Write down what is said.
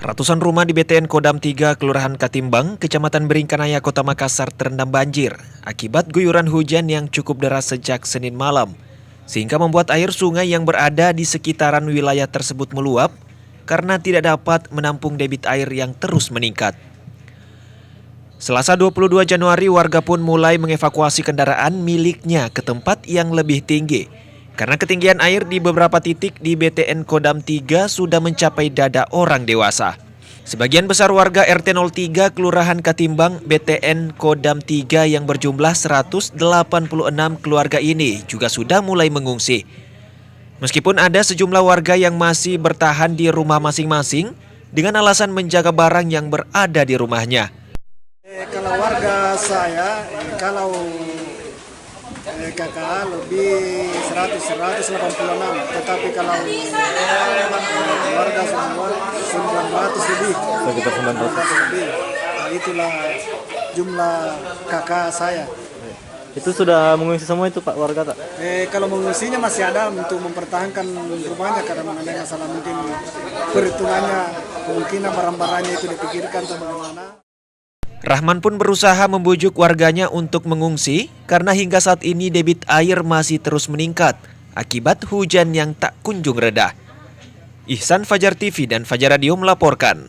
Ratusan rumah di BTN Kodam 3, Kelurahan Katimbang, Kecamatan Beringkanaya, Kota Makassar terendam banjir akibat guyuran hujan yang cukup deras sejak Senin malam, sehingga membuat air sungai yang berada di sekitaran wilayah tersebut meluap karena tidak dapat menampung debit air yang terus meningkat. Selasa 22 Januari, warga pun mulai mengevakuasi kendaraan miliknya ke tempat yang lebih tinggi, karena ketinggian air di beberapa titik di BTN Kodam 3 sudah mencapai dada orang dewasa. Sebagian besar warga RT 03 Kelurahan Katimbang BTN Kodam 3 yang berjumlah 186 keluarga ini juga sudah mulai mengungsi. Meskipun ada sejumlah warga yang masih bertahan di rumah masing-masing dengan alasan menjaga barang yang berada di rumahnya. Kalau warga saya, kalau KKA lebih 186, tetapi kalau warga semua 900 lebih. Sekitar 900 lebih. Nah, itulah jumlah KKA saya. Itu sudah mengungsi semua itu Pak warga tak? Kalau mengungsinya masih ada untuk mempertahankan rumahnya karena ada masalah mungkin perhitungannya, kemungkinan barang-barangnya itu dipikirkan atau bagaimana. Rahman pun berusaha membujuk warganya untuk mengungsi karena hingga saat ini debit air masih terus meningkat akibat hujan yang tak kunjung reda. Ihsan, Fajar TV dan Fajar Radio melaporkan.